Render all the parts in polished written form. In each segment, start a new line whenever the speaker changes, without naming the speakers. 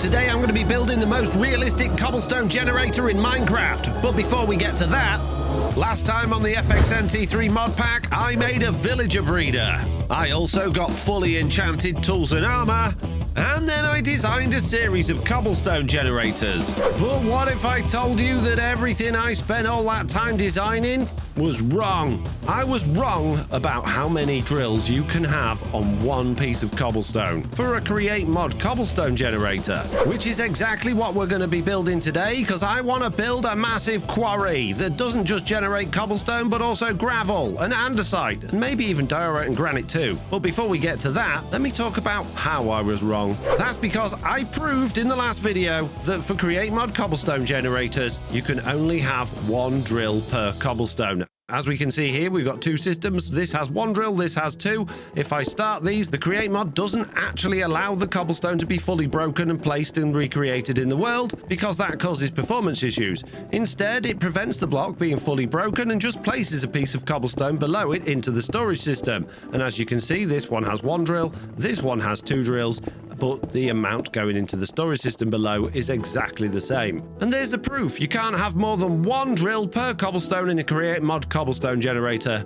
Today I'm going to be building the most realistic cobblestone generator in Minecraft. But before we get to that, last time on the FXNT Modpack, I made a villager breeder. I also got fully enchanted tools and armor, and then I designed a series of cobblestone generators. But what if I told you that everything I spent all that time designing was wrong? I was wrong about how many drills you can have on one piece of cobblestone for a Create Mod cobblestone generator, which is exactly what we're going to be building today, because I want to build a massive quarry that doesn't just generate cobblestone but also gravel and andesite and maybe even diorite and granite too. But before we get to that, let me talk about how I was wrong. That's because I proved in the last video that for Create Mod cobblestone generators, you can only have one drill per cobblestone. As we can see here, we've got two systems. This has one drill, this has two. If I start these, the Create Mod doesn't actually allow the cobblestone to be fully broken and placed and recreated in the world, because that causes performance issues. Instead, it prevents the block being fully broken and just places a piece of cobblestone below it into the storage system. And as you can see, this one has one drill, this one has two drills, but the amount going into the storage system below is exactly the same. And there's the proof. You can't have more than one drill per cobblestone in a Create Mod cobblestone generator.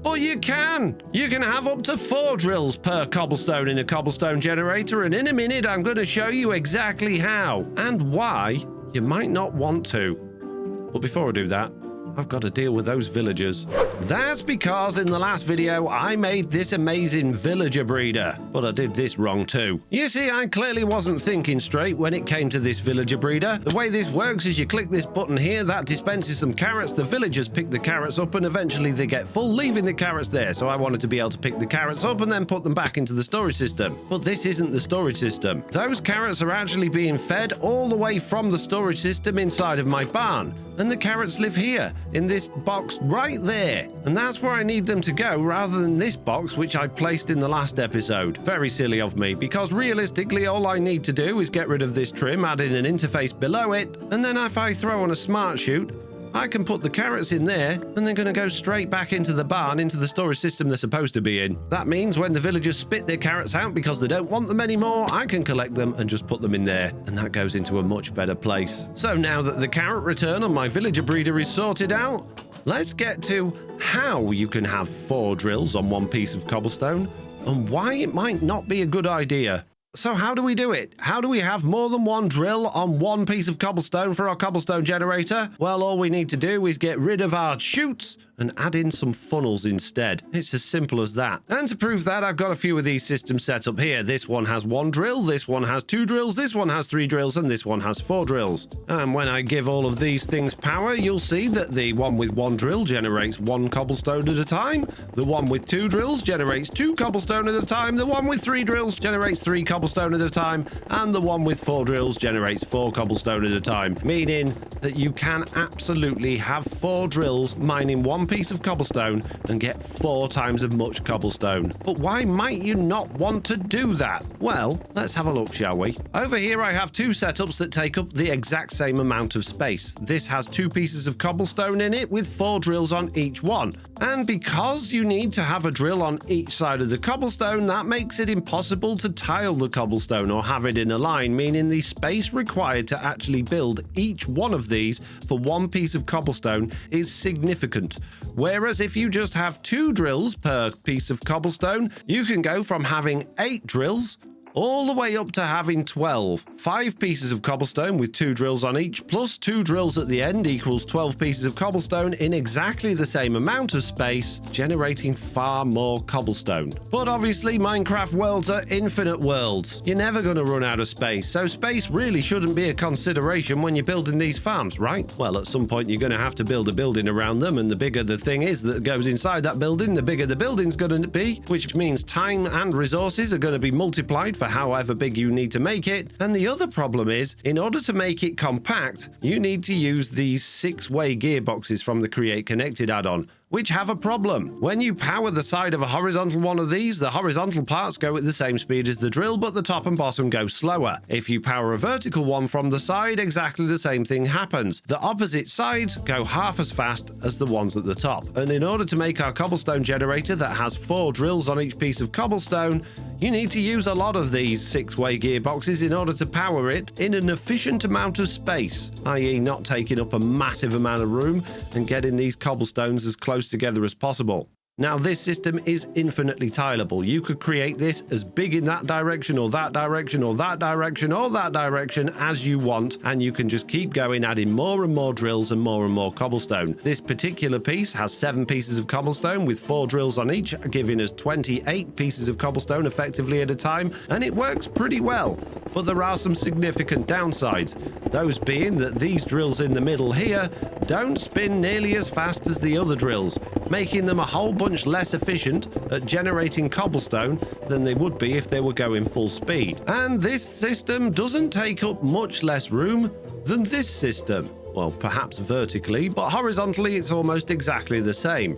But you can! You can have up to 4 drills per cobblestone in a cobblestone generator, and in a minute I'm going to show you exactly how and why you might not want to. But before I do that, I've got to deal with those villagers. That's because in the last video, I made this amazing villager breeder, but I did this wrong too. You see, I clearly wasn't thinking straight when it came to this villager breeder. The way this works is you click this button here, that dispenses some carrots, the villagers pick the carrots up, and eventually they get full, leaving the carrots there. So I wanted to be able to pick the carrots up and then put them back into the storage system. But this isn't the storage system. Those carrots are actually being fed all the way from the storage system inside of my barn. And the carrots live here, in this box right there. And that's where I need them to go, rather than this box, which I placed in the last episode. Very silly of me, because realistically, all I need to do is get rid of this trim, add in an interface below it, and then if I throw on a smart chute, I can put the carrots in there, and they're going to go straight back into the barn, into the storage system they're supposed to be in. That means when the villagers spit their carrots out because they don't want them anymore, I can collect them and just put them in there, and that goes into a much better place. So now that the carrot return on my villager breeder is sorted out, let's get to how you can have 4 drills on one piece of cobblestone, and why it might not be a good idea. So how do we do it? How do we have more than one drill on one piece of cobblestone for our cobblestone generator? Well, all we need to do is get rid of our chutes and add in some funnels instead. It's as simple as that. And to prove that, I've got a few of these systems set up here. This one has 1 drill, this one has 2 drills, this one has 3 drills, and this one has 4 drills. And when I give all of these things power, you'll see that the one with 1 drill generates 1 cobblestone at a time, the one with 2 drills generates 2 cobblestone at a time, the one with 3 drills generates 3 cobblestone at a time, and the one with 4 drills generates 4 cobblestone at a time, meaning that you can absolutely have 4 drills mining one piece of cobblestone and get 4 times as much cobblestone. But why might you not want to do that? Well, let's have a look, shall we? Over here I have 2 setups that take up the exact same amount of space. This has 2 pieces of cobblestone in it with 4 drills on each one. And because you need to have a drill on each side of the cobblestone, that makes it impossible to tile the cobblestone or have it in a line, meaning the space required to actually build each one of these for one piece of cobblestone is significant. Whereas if you just have 2 drills per piece of cobblestone, you can go from having 8 drills all the way up to having 12. 5 pieces of cobblestone with 2 drills on each, plus 2 drills at the end equals 12 pieces of cobblestone in exactly the same amount of space, generating far more cobblestone. But obviously, Minecraft worlds are infinite worlds. You're never going to run out of space, so space really shouldn't be a consideration when you're building these farms, right? Well, at some point, you're going to have to build a building around them, and the bigger the thing is that goes inside that building, the bigger the building's going to be, which means time and resources are going to be multiplied for however big you need to make it. And the other problem is, in order to make it compact, you need to use these 6-way gearboxes from the Create Connected add-on, which have a problem. When you power the side of a horizontal one of these, the horizontal parts go at the same speed as the drill, but the top and bottom go slower. If you power a vertical one from the side, exactly the same thing happens. The opposite sides go half as fast as the ones at the top. And in order to make our cobblestone generator that has 4 drills on each piece of cobblestone, you need to use a lot of these 6-way gearboxes in order to power it in an efficient amount of space, i.e. not taking up a massive amount of room and getting these cobblestones as close together as possible. Now, this system is infinitely tileable. You could create this as big in that direction or that direction or that direction or that direction as you want, and you can just keep going, adding more and more drills and more cobblestone. This particular piece has 7 pieces of cobblestone with 4 drills on each, giving us 28 pieces of cobblestone effectively at a time, and it works pretty well. But there are some significant downsides, those being that these drills in the middle here don't spin nearly as fast as the other drills, making them a whole bunch less efficient at generating cobblestone than they would be if they were going full speed. And this system doesn't take up much less room than this system. Well, perhaps vertically, but horizontally it's almost exactly the same.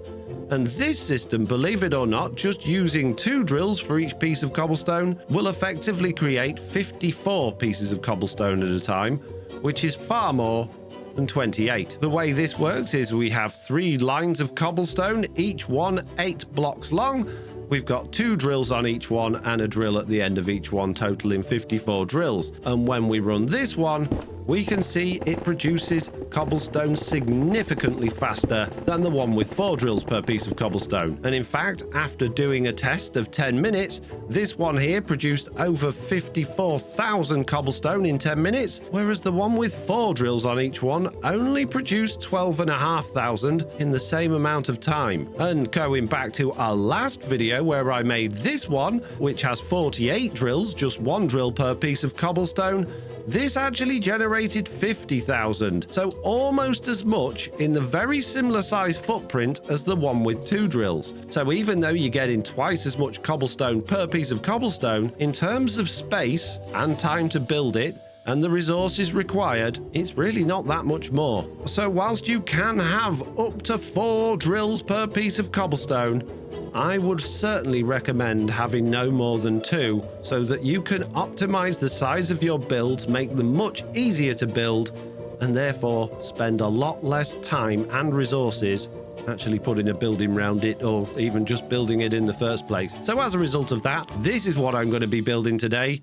And this system, believe it or not, just using 2 drills for each piece of cobblestone will effectively create 54 pieces of cobblestone at a time, which is far more than 28. The way this works is we have 3 lines of cobblestone, each one 8 blocks long. We've got 2 drills on each one and a drill at the end of each one, totaling 54 drills. And when we run this one, we can see it produces cobblestone significantly faster than the one with 4 drills per piece of cobblestone. And in fact, after doing a test of 10 minutes, this one here produced over 54,000 cobblestone in 10 minutes, whereas the one with 4 drills on each one only produced 12,500 in the same amount of time. And going back to our last video where I made this one, which has 48 drills, just 1 drill per piece of cobblestone, this actually generated 50,000, so almost as much in the very similar size footprint as the one with 2 drills. So even though you're getting twice as much cobblestone per piece of cobblestone, in terms of space and time to build it, and the resources required, it's really not that much more. So whilst you can have up to 4 drills per piece of cobblestone, I would certainly recommend having no more than 2 so that you can optimize the size of your builds, make them much easier to build, and therefore spend a lot less time and resources actually putting a building around it or even just building it in the first place. So as a result of that, this is what I'm going to be building today.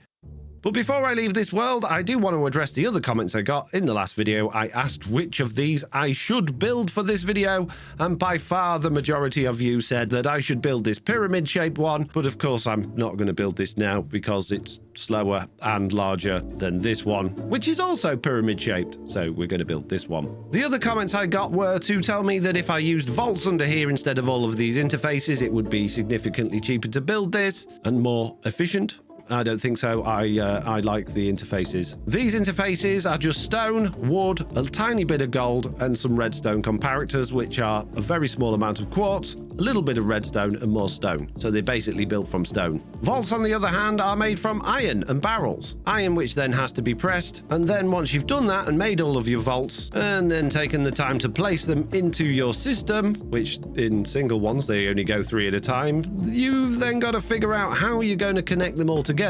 But before I leave this world, I do want to address the other comments I got in the last video. I asked which of these I should build for this video, and by far the majority of you said that I should build this pyramid-shaped one, but of course I'm not going to build this now because it's slower and larger than this one, which is also pyramid-shaped, so we're going to build this one. The other comments I got were to tell me that if I used vaults under here instead of all of these interfaces, it would be significantly cheaper to build this and more efficient. I don't think so. I like the interfaces. These interfaces are just stone, wood, a tiny bit of gold, and some redstone comparators, which are a very small amount of quartz, a little bit of redstone, and more stone. So they're basically built from stone. Vaults, on the other hand, are made from iron and barrels. Iron which then has to be pressed, and then once you've done that and made all of your vaults, and then taken the time to place them into your system, which in single ones, they only go 3 at a time, you've then got to figure out how you're going to connect them all together,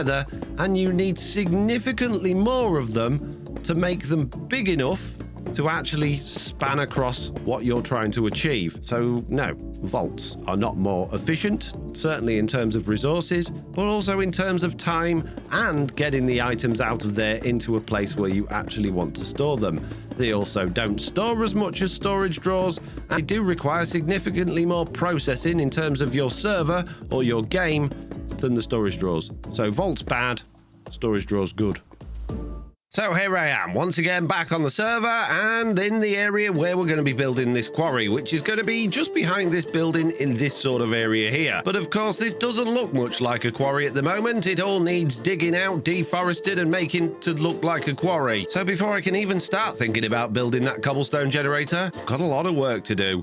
and you need significantly more of them to make them big enough to actually span across what you're trying to achieve. So no, vaults are not more efficient, certainly in terms of resources, but also in terms of time and getting the items out of there into a place where you actually want to store them. They also don't store as much as storage drawers, and they do require significantly more processing in terms of your server or your game than the storage drawers. So vault's bad, storage drawers good. So here I am, once again back on the server and in the area where we're going to be building this quarry, which is going to be just behind this building in this sort of area here. But of course, this doesn't look much like a quarry at the moment. It all needs digging out, deforested, and making to look like a quarry. So before I can even start thinking about building that cobblestone generator, I've got a lot of work to do.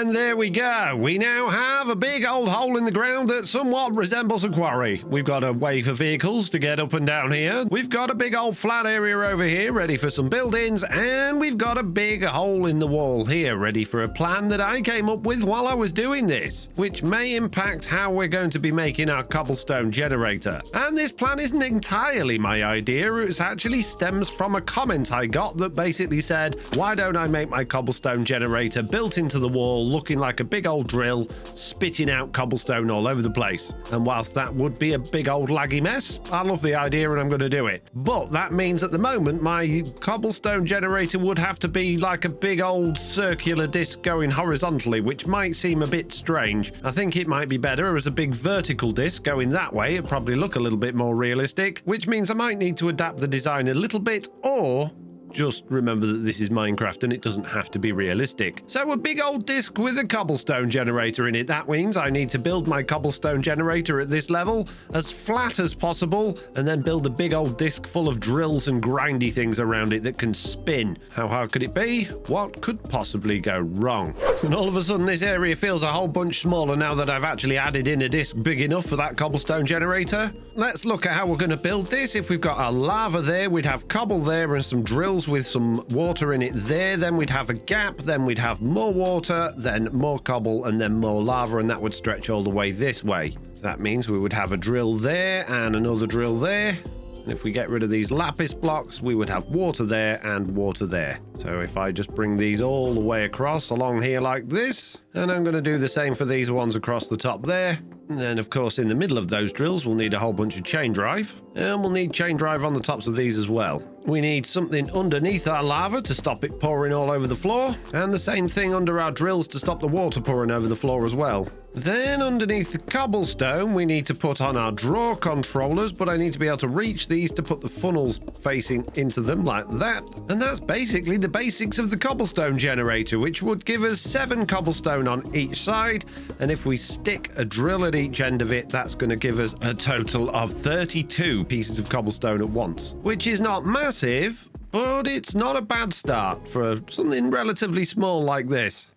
And there we go. We now have a big old hole in the ground that somewhat resembles a quarry. We've got a way for vehicles to get up and down here. We've got a big old flat area over here ready for some buildings. And we've got a big hole in the wall here ready for a plan that I came up with while I was doing this, which may impact how we're going to be making our cobblestone generator. And this plan isn't entirely my idea. It actually stems from a comment I got that basically said, why don't I make my cobblestone generator built into the wall looking like a big old drill spitting out cobblestone all over the place? And whilst that would be a big old laggy mess, I love the idea and I'm going to do it. But that means at the moment my cobblestone generator would have to be like a big old circular disc going horizontally, which might seem a bit strange. I think it might be better as a big vertical disc going that way. It'd probably look a little bit more realistic, which means I might need to adapt the design a little bit, or just remember that this is Minecraft and it doesn't have to be realistic. So a big old disc with a cobblestone generator in it. That means I need to build my cobblestone generator at this level as flat as possible and then build a big old disc full of drills and grindy things around it that can spin. How hard could it be? What could possibly go wrong? And all of a sudden this area feels a whole bunch smaller now that I've actually added in a disc big enough for that cobblestone generator. Let's look at how we're going to build this. If we've got our lava there, we'd have cobble there and some drills with some water in it there. Then we'd have a gap, then we'd have more water, then more cobble, and then more lava, and that would stretch all the way this way. That means we would have a drill there and another drill there. And if we get rid of these lapis blocks, we would have water there and water there. So if I just bring these all the way across along here like this, and I'm going to do the same for these ones across the top there. And then, of course, in the middle of those drills, we'll need a whole bunch of chain drive. And we'll need chain drive on the tops of these as well. We need something underneath our lava to stop it pouring all over the floor. And the same thing under our drills to stop the water pouring over the floor as well. Then underneath the cobblestone, we need to put on our draw controllers, but I need to be able to reach these to put the funnels facing into them like that. And that's basically the basics of the cobblestone generator, which would give us 7 cobblestone on each side. And if we stick a drill at each end of it, that's going to give us a total of 32 pieces of cobblestone at once, which is not massive, but it's not a bad start for something relatively small like this.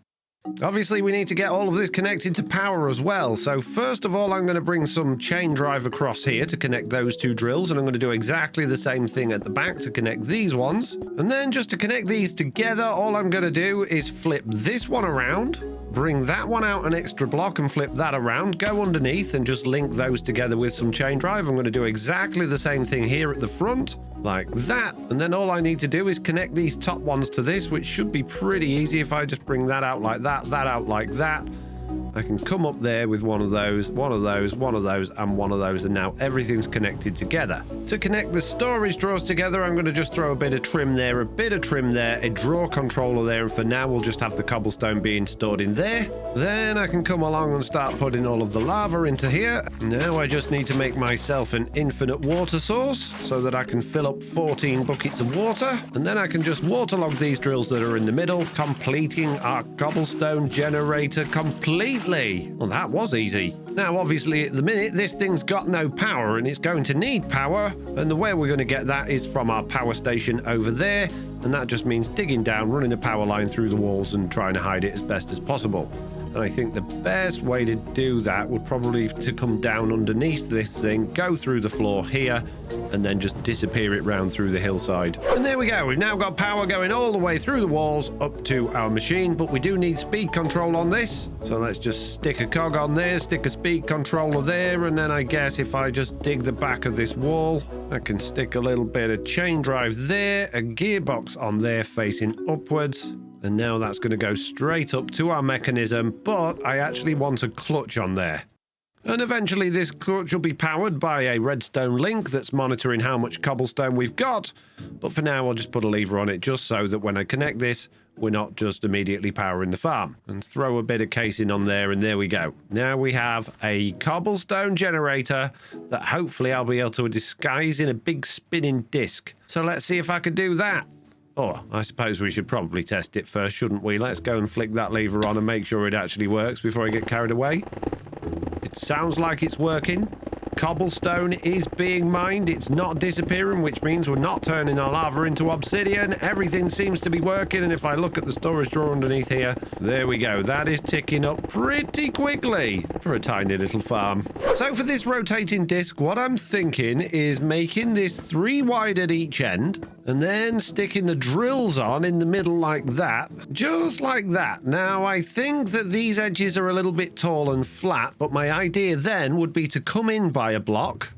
Obviously, we need to get all of this connected to power as well. So first of all, I'm going to bring some chain drive across here to connect those 2 drills. And I'm going to do exactly the same thing at the back to connect these ones. And then just to connect these together, all I'm going to do is flip this one around, bring that one out an extra block and flip that around, go underneath and just link those together with some chain drive. I'm going to do exactly the same thing here at the front, like that. And then all I need to do is connect these top ones to this, which should be pretty easy if I just bring that out like that out like that. I can come up there with one of those, one of those, one of those, and one of those, and now everything's connected together. To connect the storage drawers together, I'm going to just throw a bit of trim there, a bit of trim there, a draw controller there, and for now we'll just have the cobblestone being stored in there. Then I can come along and start putting all of the lava into here. Now I just need to make myself an infinite water source so that I can fill up 14 buckets of water, and then I can just waterlog these drills that are in the middle, completing our cobblestone generator completely. Well, that was easy. Now, obviously, at the minute, this thing's got no power and it's going to need power. And the way we're going to get that is from our power station over there. And that just means digging down, running a power line through the walls and trying to hide it as best as possible. And I think the best way to do that would probably to come down underneath this thing, go through the floor here, and then just disappear it round through the hillside. And there we go. We've now got power going all the way through the walls up to our machine, but we do need speed control on this. So let's just stick a cog on there, stick a speed controller there, and then I guess if I just dig the back of this wall, I can stick a little bit of chain drive there, a gearbox on there facing upwards. And now that's going to go straight up to our mechanism, but I actually want a clutch on there. And eventually this clutch will be powered by a redstone link that's monitoring how much cobblestone we've got. But for now, I'll just put a lever on it just so that when I connect this, we're not just immediately powering the farm. And throw a bit of casing on there, and there we go. Now we have a cobblestone generator that hopefully I'll be able to disguise in a big spinning disc. So let's see if I can do that. Oh, I suppose we should probably test it first, shouldn't we? Let's go and flick that lever on and make sure it actually works before I get carried away. It sounds like it's working. cobblestone is being mined. It's not disappearing, which means we're not turning our lava into obsidian. Everything seems to be working, and if I look at the storage drawer underneath here, there we go. That is ticking up pretty quickly for a tiny little farm. So for this rotating disc, what I'm thinking is making this 3 wide at each end, and then sticking the drills on in the middle like that, just like that. Now, I think that these edges are a little bit tall and flat, but my idea then would be to come in by a block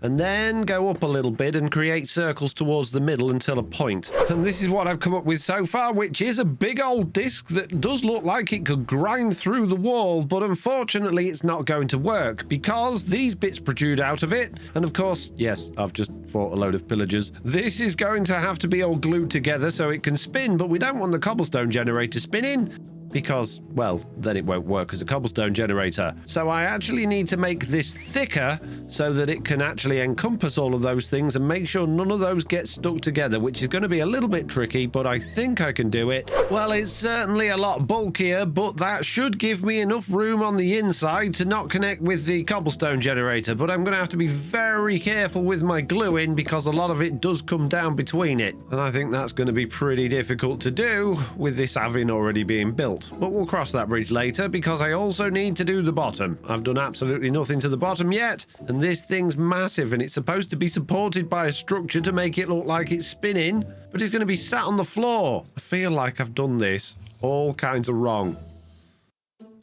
and then go up a little bit and create circles towards the middle until a point. And this is what I've come up with so far, which is a big old disc that does look like it could grind through the wall, but unfortunately it's not going to work because these bits protrude out of it. And of course, yes, I've just fought a load of pillagers. This is going to have to be all glued together so it can spin, but we don't want the cobblestone generator spinning, because, well, then it won't work as a cobblestone generator. So I actually need to make this thicker so that it can actually encompass all of those things and make sure none of those get stuck together, which is going to be a little bit tricky, but I think I can do it. Well, it's certainly a lot bulkier, but that should give me enough room on the inside to not connect with the cobblestone generator, but I'm going to have to be very careful with my gluing because a lot of it does come down between it, and I think that's going to be pretty difficult to do with this having already been built. But we'll cross that bridge later because I also need to do the bottom. I've done absolutely nothing to the bottom yet, and this thing's massive and it's supposed to be supported by a structure to make it look like it's spinning, but it's going to be sat on the floor. I feel like I've done this all kinds of wrong.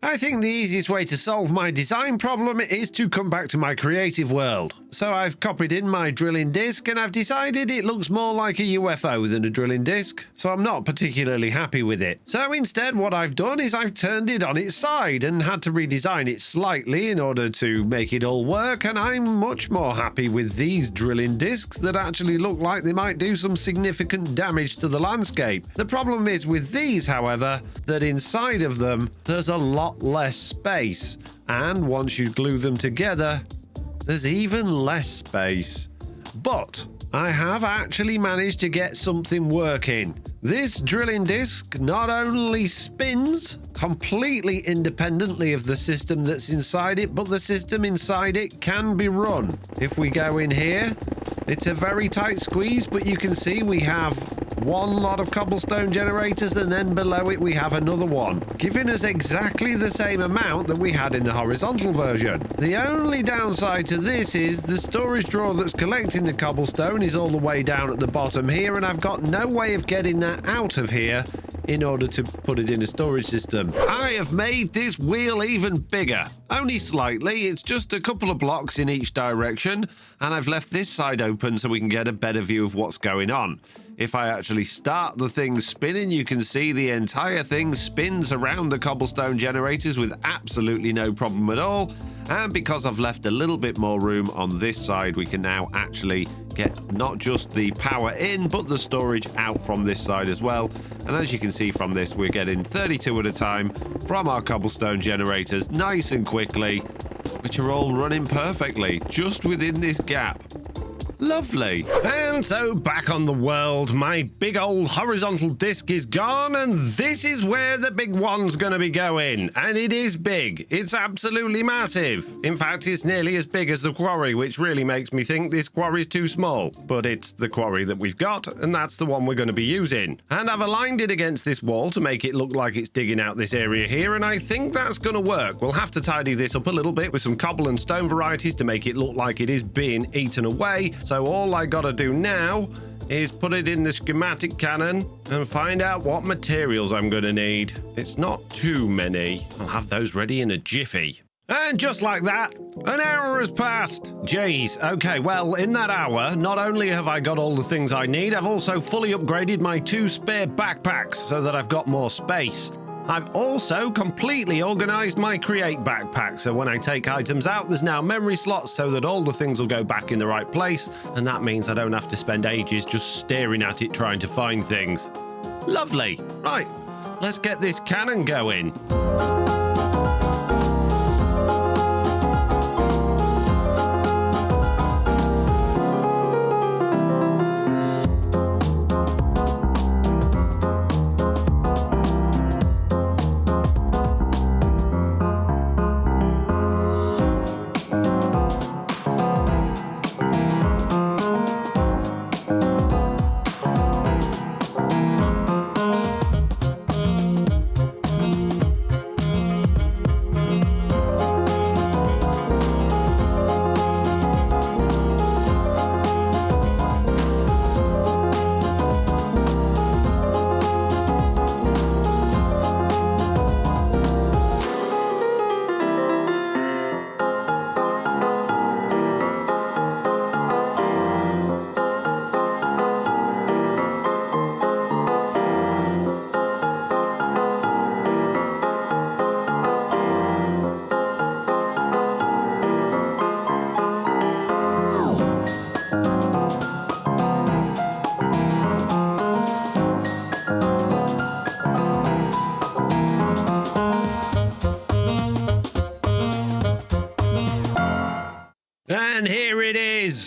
I think the easiest way to solve my design problem is to come back to my creative world. So I've copied in my drilling disc and I've decided it looks more like a UFO than a drilling disc, so I'm not particularly happy with it. So instead what I've done is I've turned it on its side and had to redesign it slightly in order to make it all work, and I'm much more happy with these drilling discs that actually look like they might do some significant damage to the landscape. The problem is with these, however, that inside of them there's a lot less space, and once you glue them together there's even less space. But I have actually managed to get something working. This drilling disc not only spins completely independently of the system that's inside it, but the system inside it can be run. If we go in here, it's a very tight squeeze, but you can see we have one lot of cobblestone generators, and then below it we have another one, giving us exactly the same amount that we had in the horizontal version. The only downside to this is the storage drawer that's collecting the cobblestone is all the way down at the bottom here, and I've got no way of getting that out of here in order to put it in a storage system. I have made this wheel even bigger, only slightly. It's just a couple of blocks in each direction, and I've left this side open so we can get a better view of what's going on. If I actually start the thing spinning, you can see the entire thing spins around the cobblestone generators with absolutely no problem at all. And because I've left a little bit more room on this side, we can now actually get not just the power in, but the storage out from this side as well. And as you can see from this, we're getting 32 at a time from our cobblestone generators nice and quickly, which are all running perfectly just within this gap. Lovely. And so back on the world, my big old horizontal disc is gone, and this is where the big one's going to be going. And it is big. It's absolutely massive. In fact, it's nearly as big as the quarry, which really makes me think this quarry's too small. But it's the quarry that we've got, and that's the one we're going to be using. And I've aligned it against this wall to make it look like it's digging out this area here, and I think that's going to work. We'll have to tidy this up a little bit with some cobble and stone varieties to make it look like it is being eaten away. So all I gotta do now is put it in the schematic cannon and find out what materials I'm gonna need. It's not too many. I'll have those ready in a jiffy. And just like that, an hour has passed. Jeez, okay, well, in that hour, not only have I got all the things I need, I've also fully upgraded my 2 spare backpacks so that I've got more space. I've also completely organized my Create backpack, so when I take items out, there's now memory slots so that all the things will go back in the right place, and that means I don't have to spend ages just staring at it trying to find things. Lovely. Right, let's get this cannon going.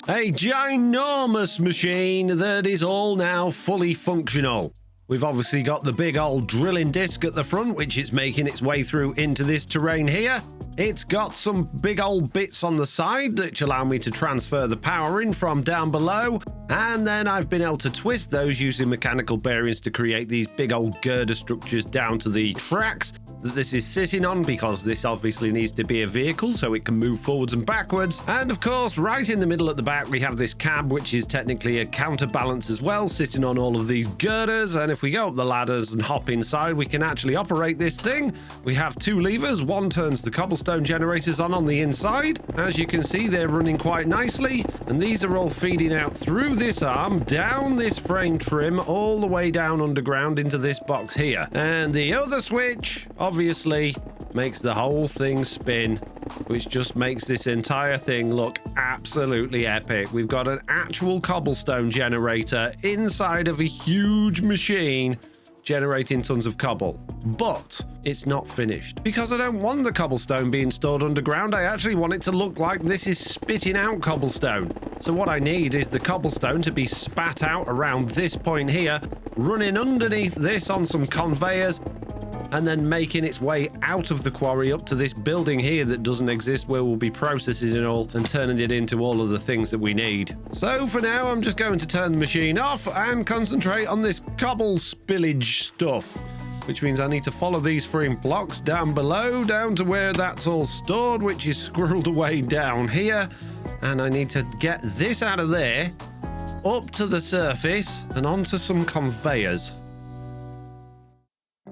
a ginormous machine that is all now fully functional. We've obviously got the big old drilling disc at the front, which is making its way through into this terrain here. It's got some big old bits on the side which allow me to transfer the power in from down below. And then I've been able to twist those using mechanical bearings to create these big old girder structures down to the tracks that this is sitting on, because this obviously needs to be a vehicle so it can move forwards and backwards. And of course, right in the middle at the back, we have this cab, which is technically a counterbalance as well, sitting on all of these girders. And if we go up the ladders and hop inside, we can actually operate this thing. We have two levers. One turns the cobblestone generators on the inside. As you can see, they're running quite nicely. And these are all feeding out through this arm, down this frame trim, all the way down underground into this box here. And the other switch, obviously, makes the whole thing spin, which just makes this entire thing look absolutely epic. We've got an actual cobblestone generator inside of a huge machine generating tons of cobble. But it's not finished, because I don't want the cobblestone being stored underground. I actually want it to look like this is spitting out cobblestone. So what I need is the cobblestone to be spat out around this point here, running underneath this on some conveyors, and then making its way out of the quarry up to this building here that doesn't exist, where we'll be processing it all and turning it into all of the things that we need. So for now, I'm just going to turn the machine off and concentrate on this cobble spillage stuff, which means I need to follow these frame blocks down below, down to where that's all stored, which is squirreled away down here. And I need to get this out of there, up to the surface and onto some conveyors.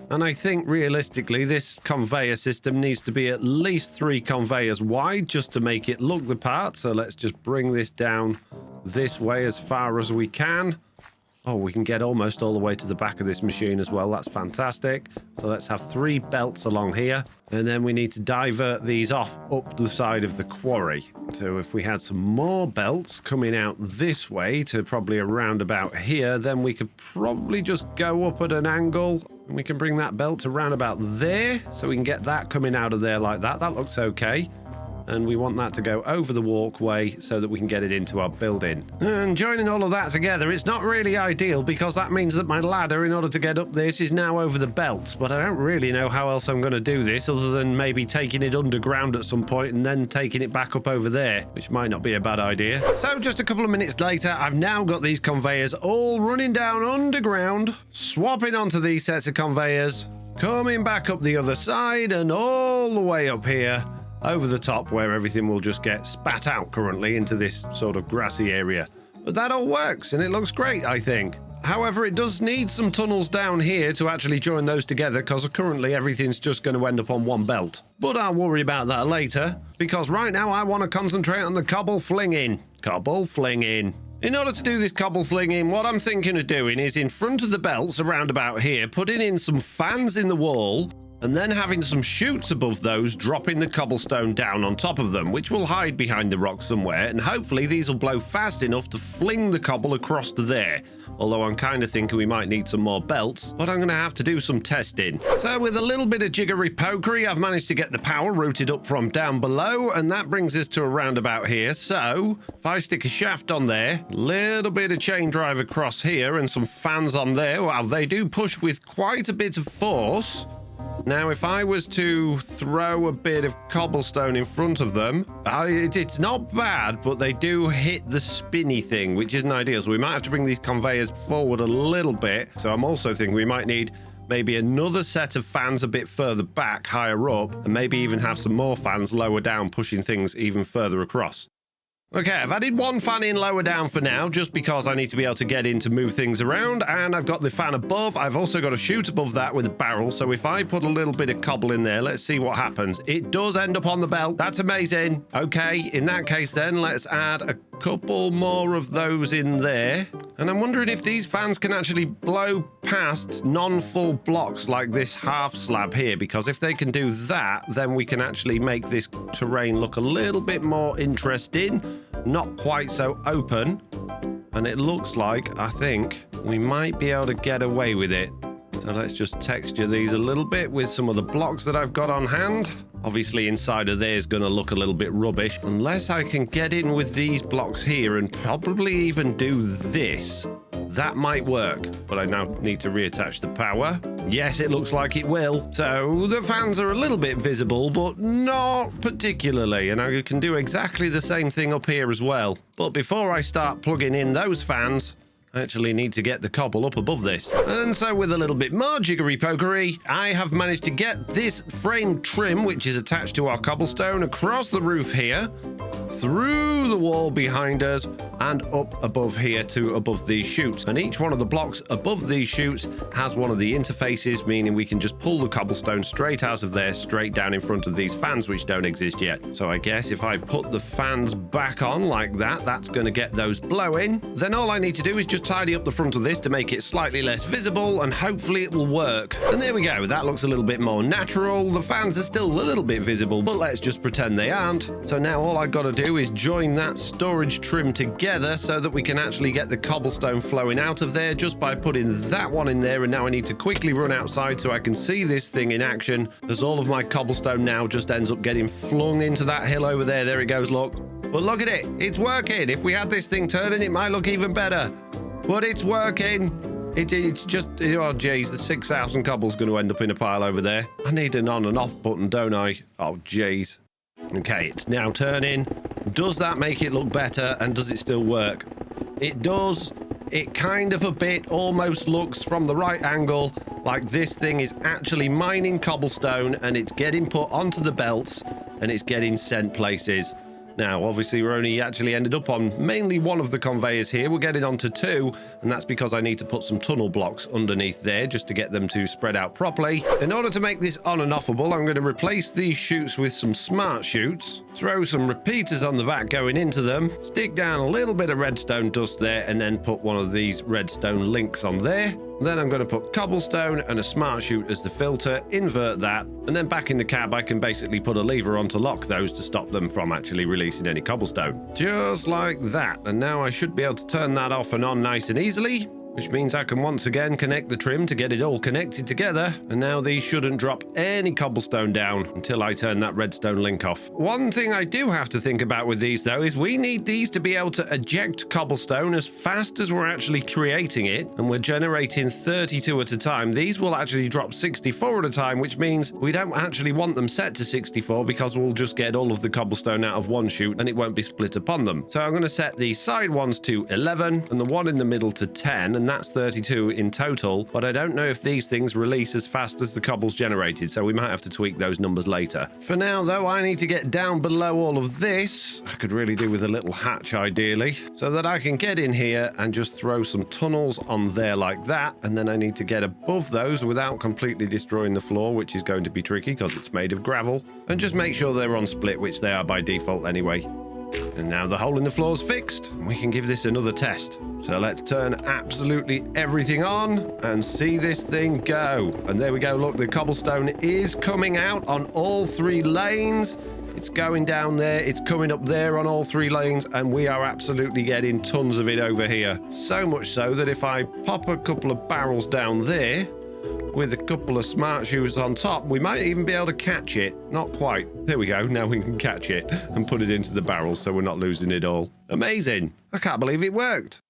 And I think realistically, this conveyor system needs to be at least 3 conveyors wide just to make it look the part. So let's just bring this down this way as far as we can. Oh, we can get almost all the way to the back of this machine as well. That's fantastic. So let's have 3 belts along here. And then we need to divert these off up the side of the quarry. So if we had some more belts coming out this way to probably around about here, then we could probably just go up at an angle. And we can bring that belt around about there. So we can get that coming out of there like that. That looks okay. And we want that to go over the walkway so that we can get it into our building. And joining all of that together, it's not really ideal, because that means that my ladder, in order to get up this, is now over the belts. But I don't really know how else I'm going to do this, other than maybe taking it underground at some point and then taking it back up over there, which might not be a bad idea. So just a couple of minutes later, I've now got these conveyors all running down underground, swapping onto these sets of conveyors, coming back up the other side and all the way up here, over the top, where everything will just get spat out currently into this sort of grassy area. But that all works, and it looks great, I think. However, it does need some tunnels down here to actually join those together, because currently everything's just going to end up on one belt. But I'll worry about that later, because right now I want to concentrate on the cobble flinging. Cobble flinging. In order to do this cobble flinging, what I'm thinking of doing is, in front of the belts around about here, putting in some fans in the wall, and then having some chutes above those, dropping the cobblestone down on top of them, which will hide behind the rock somewhere, and hopefully these will blow fast enough to fling the cobble across to there. Although I'm kind of thinking we might need some more belts, but I'm going to have to do some testing. So with a little bit of jiggery-pokery, I've managed to get the power routed up from down below, and that brings us to around about here. So if I stick a shaft on there, little bit of chain drive across here, and some fans on there, well, they do push with quite a bit of force. Now, if I was to throw a bit of cobblestone in front of them, it's not bad, but they do hit the spinny thing, which isn't ideal. So we might have to bring these conveyors forward a little bit. So I'm also thinking we might need maybe another set of fans a bit further back, higher up, and maybe even have some more fans lower down, pushing things even further across. Okay, I've added one fan in lower down for now, just because I need to be able to get in to move things around, and I've got the fan above. I've also got a chute above that with a barrel, so if I put a little bit of cobble in there, let's see what happens. It does end up on the belt. That's amazing. Okay, in that case then, let's add a couple more of those in there. And I'm wondering if these fans can actually blow past non-full blocks like this half slab here, because if they can do that, then we can actually make this terrain look a little bit more interesting, not quite so open. And it looks like, I think, we might be able to get away with it. So let's just texture these a little bit with some of the blocks that I've got on hand. Obviously inside of there is going to look a little bit rubbish unless I can get in with these blocks here and probably even do this. That might work, but I now need to reattach the power. Yes, it looks like it will. So the fans are a little bit visible, but not particularly. And I can do exactly the same thing up here as well. But before I start plugging in those fans, I actually need to get the cobble up above this. And so with a little bit more jiggery pokery, I have managed to get this frame trim, which is attached to our cobblestone, across the roof here, through the wall behind us, and up above here to above these chutes. And each one of the blocks above these chutes has one of the interfaces, meaning we can just pull the cobblestone straight out of there, straight down in front of these fans, which don't exist yet. So I guess if I put the fans back on like that, that's going to get those blowing. Then all I need to do is just tidy up the front of this to make it slightly less visible, and hopefully it will work. And there we go. That looks a little bit more natural. The fans are still a little bit visible, but let's just pretend they aren't. So now all I've got to do is join that storage trim together so that we can actually get the cobblestone flowing out of there just by putting that one in there. And now I need to quickly run outside so I can see this thing in action, as all of my cobblestone now just ends up getting flung into that hill over there. There it goes, look. But look at it, it's working. If we had this thing turning, it might look even better. But it's working. It's just, oh geez, the 6,000 cobble's going to end up in a pile over there. I need an on and off button, don't I? Oh geez. Okay, it's now turning. Does that make it look better, and does it still work? It does. It kind of a bit almost looks from the right angle like this thing is actually mining cobblestone, and it's getting put onto the belts and it's getting sent places. Now, obviously, we're only actually ended up on mainly one of the conveyors here. We're getting onto two, and that's because I need to put some tunnel blocks underneath there just to get them to spread out properly. In order to make this on and offable, I'm going to replace these chutes with some smart chutes, throw some repeaters on the back going into them, stick down a little bit of redstone dust there, and then put one of these redstone links on there. Then I'm going to put cobblestone and a smart chute as the filter, invert that, and then back in the cab I can basically put a lever on to lock those to stop them from actually releasing any cobblestone. Just like that. And now I should be able to turn that off and on nice and easily, which means I can once again connect the trim to get it all connected together. And now these shouldn't drop any cobblestone down until I turn that redstone link off. One thing I do have to think about with these though is we need these to be able to eject cobblestone as fast as we're actually creating it, and we're generating 32 at a time. These will actually drop 64 at a time, which means we don't actually want them set to 64 because we'll just get all of the cobblestone out of one chute and it won't be split upon them. So I'm going to set the side ones to 11 and the one in the middle to 10, and that's 32 in total, but I don't know if these things release as fast as the cobble's generated, so we might have to tweak those numbers later. For now though, I need to get down below all of this. I could really do with a little hatch ideally, so that I can get in here and just throw some tunnels on there like that, and then I need to get above those without completely destroying the floor, which is going to be tricky because it's made of gravel, and just make sure they're on split, which they are by default anyway. And now the hole in the floor's fixed, and we can give this another test. So let's turn absolutely everything on and see this thing go. And there we go, look, the cobblestone is coming out on all three lanes. It's going down there, it's coming up there on all three lanes, and we are absolutely getting tons of it over here. So much so that if I pop a couple of barrels down there, with a couple of smart shoes on top, we might even be able to catch it. Not quite. There we go. Now we can catch it and put it into the barrel so we're not losing it all. Amazing. I can't believe it worked.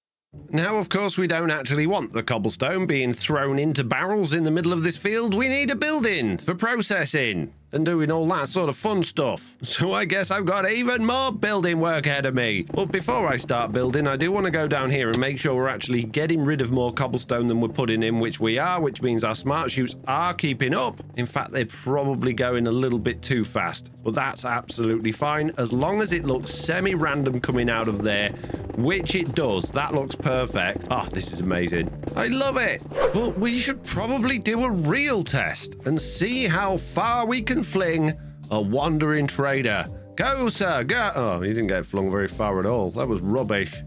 Now, of course, we don't actually want the cobblestone being thrown into barrels in the middle of this field. We need a building for processing and doing all that sort of fun stuff. So I guess I've got even more building work ahead of me. But before I start building, I do want to go down here and make sure we're actually getting rid of more cobblestone than we're putting in, which we are, which means our smart chutes are keeping up. In fact, they're probably going a little bit too fast, but that's absolutely fine as long as it looks semi-random coming out of there, which it does. That looks perfect. Oh, this is amazing. I love it. But we should probably do a real test and see how far we can fling a wandering trader. Go, sir, go. Oh, he didn't get flung very far at all. That was rubbish.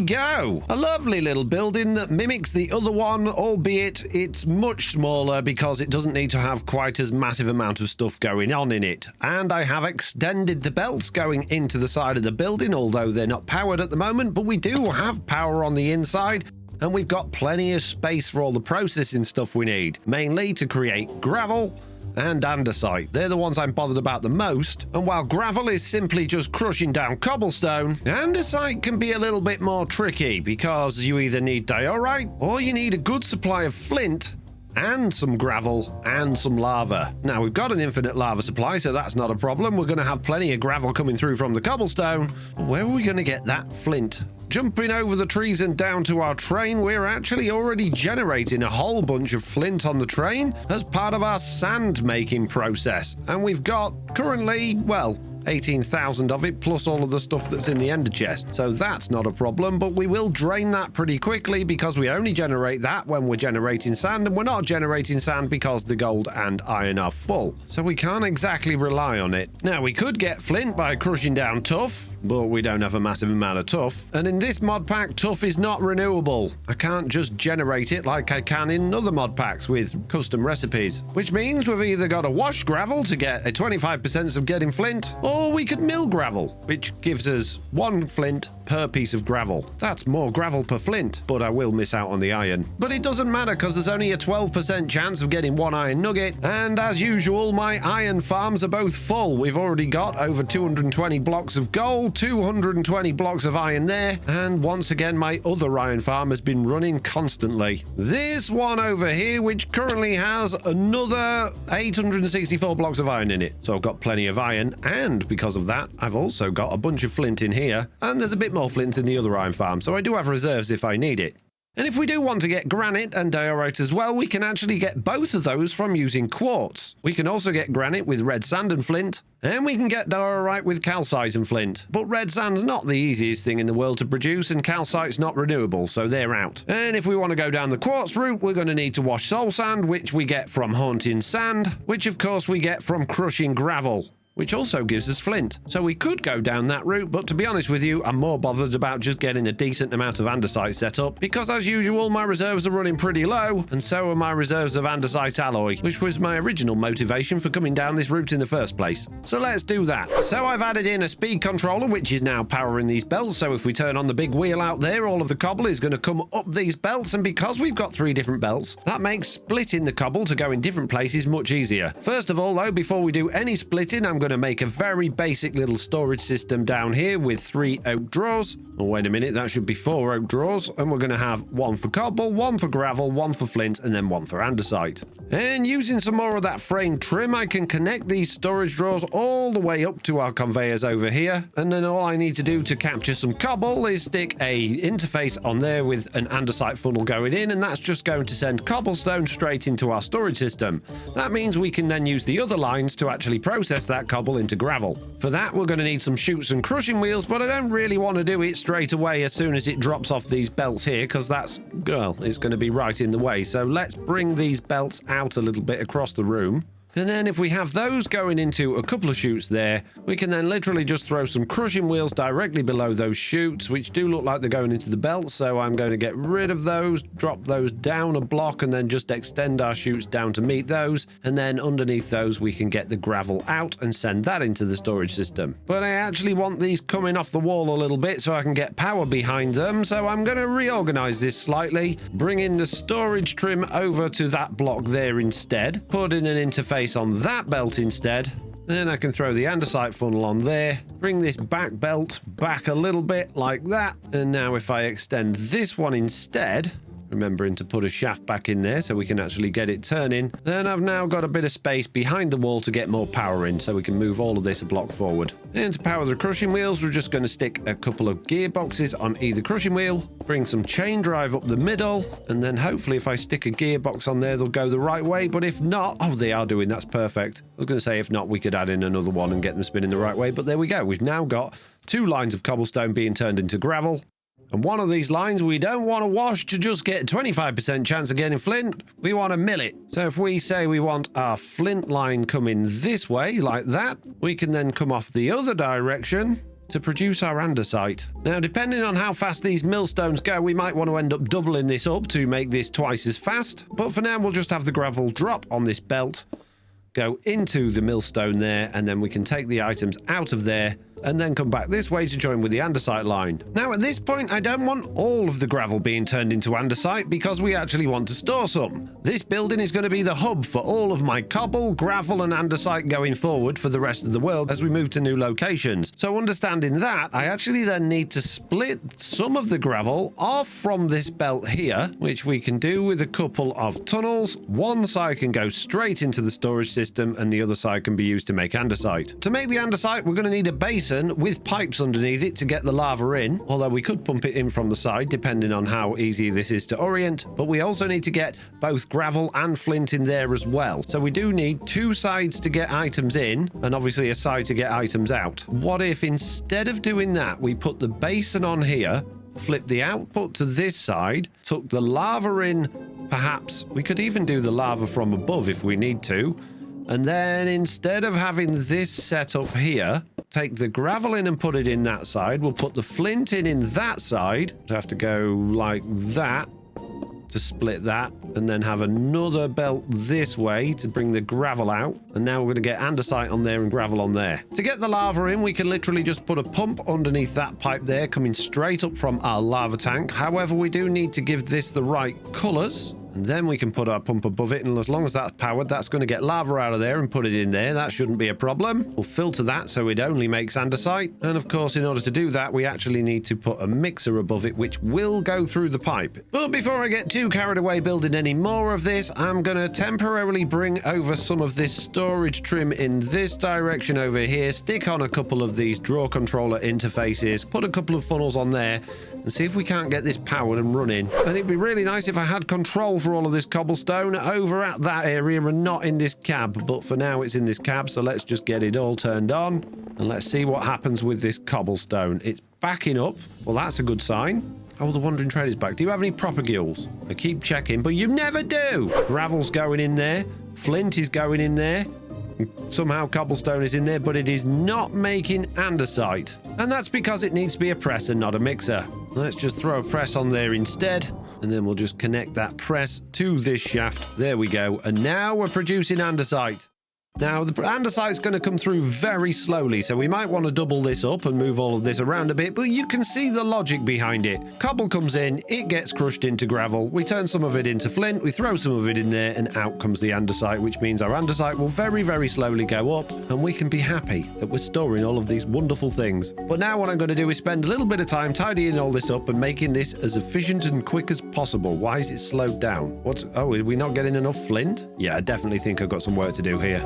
go. A lovely little building that mimics the other one, albeit it's much smaller because it doesn't need to have quite as massive amount of stuff going on in it. And I have extended the belts going into the side of the building, although they're not powered at the moment, but we do have power on the inside. And we've got plenty of space for all the processing stuff we need, mainly to create gravel and andesite. They're the ones I'm bothered about the most. And while gravel is simply just crushing down cobblestone, andesite can be a little bit more tricky because you either need diorite or you need a good supply of flint and some gravel and some lava. Now, we've got an infinite lava supply, so that's not a problem. We're going to have plenty of gravel coming through from the cobblestone. Where are we going to get that flint? Jumping over the trees and down to our train, we're actually already generating a whole bunch of flint on the train as part of our sand making process. And we've got currently, well, 18,000 of it, plus all of the stuff that's in the ender chest. So that's not a problem, but we will drain that pretty quickly because we only generate that when we're generating sand, and we're not generating sand because the gold and iron are full. So we can't exactly rely on it. Now, we could get flint by crushing down tuff, but we don't have a massive amount of tuff. And in this mod pack, tuff is not renewable. I can't just generate it like I can in other mod packs with custom recipes, which means we've either got to wash gravel to get a 25% of getting flint, or we could mill gravel, which gives us 1 flint per piece of gravel. That's more gravel per flint, but I will miss out on the iron. But it doesn't matter because there's only a 12% chance of getting 1 iron nugget, and as usual, my iron farms are both full. We've already got over 220 blocks of gold, 220 blocks of iron there, and once again my other iron farm has been running constantly. This one over here, which currently has another 864 blocks of iron in it, so I've got plenty of iron, and because of that I've also got a bunch of flint in here, and there's a bit more flint in the other iron farm, so I do have reserves if I need it. And if we do want to get granite and diorite as well, we can actually get both of those from using quartz. We can also get granite with red sand and flint, and we can get diorite with calcite and flint. But red sand's not the easiest thing in the world to produce, and calcite's not renewable, so they're out. And if we want to go down the quartz route, we're going to need to wash soul sand, which we get from haunting sand, which of course we get from crushing gravel, which also gives us flint. So we could go down that route, but to be honest with you, I'm more bothered about just getting a decent amount of andesite set up, because as usual, my reserves are running pretty low, and so are my reserves of andesite alloy, which was my original motivation for coming down this route in the first place. So let's do that. So I've added in a speed controller, which is now powering these belts, so if we turn on the big wheel out there, all of the cobble is going to come up these belts, and because we've got 3 different belts, that makes splitting the cobble to go in different places much easier. First of all, though, before we do any splitting, I'm going to make a very basic little storage system down here with 3 oak drawers. Oh, wait a minute, that should be 4 oak drawers, and we're going to have 1 for cobble, 1 for gravel, 1 for flint, and then 1 for andesite. And using some more of that frame trim, I can connect these storage drawers all the way up to our conveyors over here, and then all I need to do to capture some cobble is stick a interface on there with an andesite funnel going in, and that's just going to send cobblestone straight into our storage system. That means we can then use the other lines to actually process that cobble into gravel. For that, we're going to need some chutes and crushing wheels, but I don't really want to do it straight away as soon as it drops off these belts here, because that's, well, it's going to be right in the way. So let's bring these belts out a little bit across the room. And then if we have those going into a couple of chutes there, we can then literally just throw some crushing wheels directly below those chutes, which do look like they're going into the belt. So I'm going to get rid of those, drop those down a block, and then just extend our chutes down to meet those. And then underneath those, we can get the gravel out and send that into the storage system. But I actually want these coming off the wall a little bit so I can get power behind them. So I'm going to reorganize this slightly, bring in the storage trim over to that block there instead, put in an interface on that belt instead. Then I can throw the andesite funnel on there, bring this back belt back a little bit like that, and now if I extend this one instead, remembering to put a shaft back in there so we can actually get it turning, then I've now got a bit of space behind the wall to get more power in, so we can move all of this a block forward. And to power the crushing wheels, we're just going to stick a couple of gearboxes on either crushing wheel, bring some chain drive up the middle, and then hopefully if I stick a gearbox on there, they'll go the right way. But if not, oh, they are doing, that's perfect. I was going to say if not, we could add in another one and get them spinning the right way, but there we go. We've now got 2 lines of cobblestone being turned into gravel. And one of these lines we don't want to wash to just get a 25% chance of getting flint. We want to mill it. So if we say we want our flint line coming this way, like that, we can then come off the other direction, to produce our andesite. Now, depending on how fast these millstones go, we might want to end up doubling this up to make this twice as fast. But for now, we'll just have the gravel drop on this belt, go into the millstone there, and then we can take the items out of there and then come back this way to join with the andesite line. Now, at this point, I don't want all of the gravel being turned into andesite because we actually want to store some. This building is going to be the hub for all of my cobble, gravel, and andesite going forward for the rest of the world as we move to new locations. So understanding that, I actually then need to split some of the gravel off from this belt here, which we can do with a couple of tunnels. One side can go straight into the storage system and the other side can be used to make andesite. To make the andesite, we're going to need a basin with pipes underneath it to get the lava in, although we could pump it in from the side depending on how easy this is to orient. But we also need to get both gravel and flint in there as well. So we do need two sides to get items in and obviously a side to get items out. What if instead of doing that, we put the basin on here, flip the output to this side, took the lava in, perhaps we could even do the lava from above if we need to, and then instead of having this set up here, take the gravel in and put it in that side. We'll put the flint in that side. We'd have to go like that to split that, and then have another belt this way to bring the gravel out. And now we're going to get andesite on there and gravel on there. To get the lava in, we can literally just put a pump underneath that pipe there, coming straight up from our lava tank. However, we do need to give this the right colors. And then we can put our pump above it, and as long as that's powered, that's going to get lava out of there and put it in there. That shouldn't be a problem. We'll filter that so it only makes andesite. And of course, in order to do that, we actually need to put a mixer above it, which will go through the pipe. But before I get too carried away building any more of this, I'm going to temporarily bring over some of this storage trim in this direction over here, stick on a couple of these draw controller interfaces, put a couple of funnels on there, and see if we can't get this powered and running. And it'd be really nice if I had control for all of this cobblestone over at that area and not in this cab, but for now it's in this cab, so let's just get it all turned on and let's see what happens with this cobblestone. It's backing up. Well, that's a good sign. Oh, the wandering trader is back. Do you have any propagules? I keep checking, but you never do. Gravel's going in there. Flint is going in there. Somehow cobblestone is in there, but it is not making andesite. And that's because it needs to be a press and not a mixer. Let's just throw a press on there instead. And then we'll just connect that press to this shaft. There we go. And now we're producing andesite. Now, the andesite's going to come through very slowly, so we might want to double this up and move all of this around a bit, but you can see the logic behind it. Cobble comes in, it gets crushed into gravel, we turn some of it into flint, we throw some of it in there, and out comes the andesite, which means our andesite will very, very slowly go up, and we can be happy that we're storing all of these wonderful things. But now what I'm going to do is spend a little bit of time tidying all this up and making this as efficient and quick as possible. Why is it slowed down? Oh, are we not getting enough flint? Yeah, I definitely think I've got some work to do here.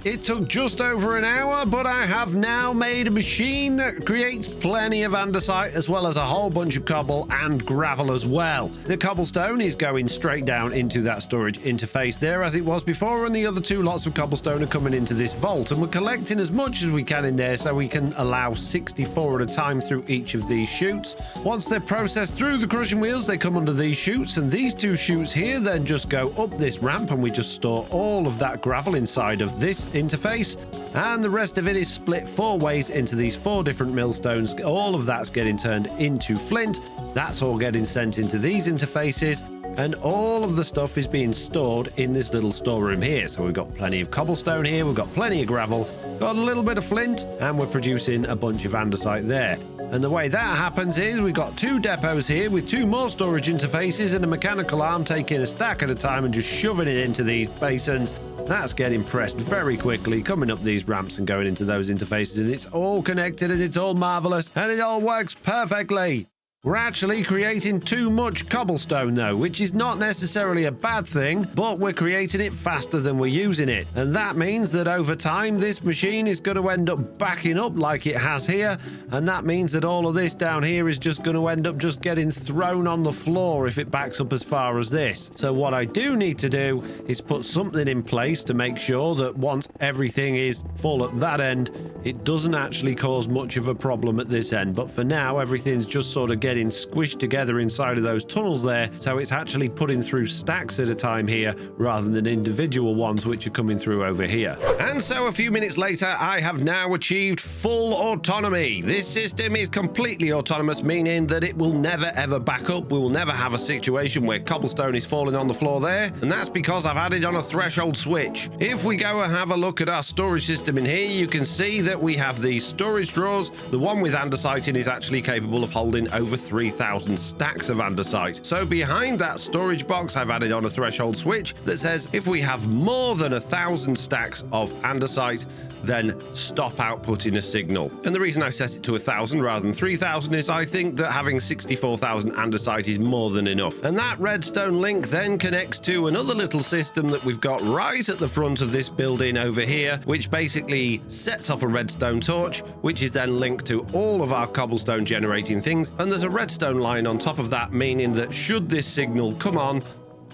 It took just over an hour, but I have now made a machine that creates plenty of andesite as well as a whole bunch of cobble and gravel as well. The cobblestone is going straight down into that storage interface there as it was before, and the other two lots of cobblestone are coming into this vault, and we're collecting as much as we can in there so we can allow 64 at a time through each of these chutes. Once they're processed through the crushing wheels, they come under these chutes, and these two chutes here then just go up this ramp, and we just store all of that gravel inside of this interface, and the rest of it is split 4 ways into these 4 different millstones. All of that's getting turned into flint. That's all getting sent into these interfaces, and all of the stuff is being stored in this little storeroom here. So we've got plenty of cobblestone here, we've got plenty of gravel, got a little bit of flint, and we're producing a bunch of andesite there. And the way that happens is we've got 2 depots here with 2 more storage interfaces and a mechanical arm taking a stack at a time and just shoving it into these basins. That's getting pressed very quickly, coming up these ramps and going into those interfaces, and it's all connected and it's all marvelous and it all works perfectly. We're actually creating too much cobblestone though, which is not necessarily a bad thing, but we're creating it faster than we're using it. And that means that over time, this machine is going to end up backing up like it has here. And that means that all of this down here is just going to end up just getting thrown on the floor if it backs up as far as this. So what I do need to do is put something in place to make sure that once everything is full at that end, it doesn't actually cause much of a problem at this end. But for now, everything's just sort of getting squished together inside of those tunnels there. So it's actually putting through stacks at a time here rather than individual ones which are coming through over here. And so a few minutes later, I have now achieved full autonomy. This system is completely autonomous, meaning that it will never ever back up. We will never have a situation where cobblestone is falling on the floor there. And that's because I've added on a threshold switch. If we go and have a look at our storage system in here, you can see that we have these storage drawers. The one with andesite in is actually capable of holding over 3,000 stacks of andesite. So behind that storage box, I've added on a threshold switch that says if we have more than 1,000 stacks of andesite, then stop outputting a signal. And the reason I set it to 1,000 rather than 3,000 is I think that having 64,000 andesite is more than enough. And that redstone link then connects to another little system that we've got right at the front of this building over here, which basically sets off a redstone torch, which is then linked to all of our cobblestone generating things. And there's a redstone line on top of that, meaning that should this signal come on,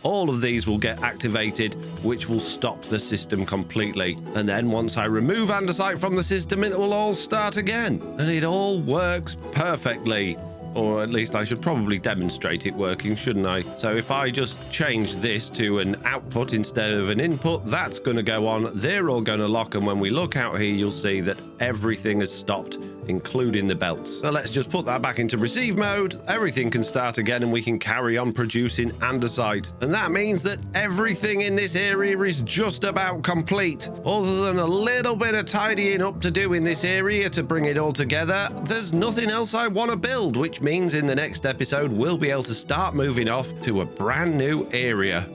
all of these will get activated, which will stop the system completely. And then once I remove andesite from the system, it will all start again. And it all works perfectly. Or at least I should probably demonstrate it working, shouldn't I? So if I just change this to an output instead of an input, that's going to go on. They're all going to lock. And when we look out here, you'll see that everything has stopped, including the belts. So let's just put that back into receive mode. Everything can start again and we can carry on producing andesite. And that means that everything in this area is just about complete. Other than a little bit of tidying up to do in this area to bring it all together, there's nothing else I want to build, which means in the next episode, we'll be able to start moving off to a brand new area.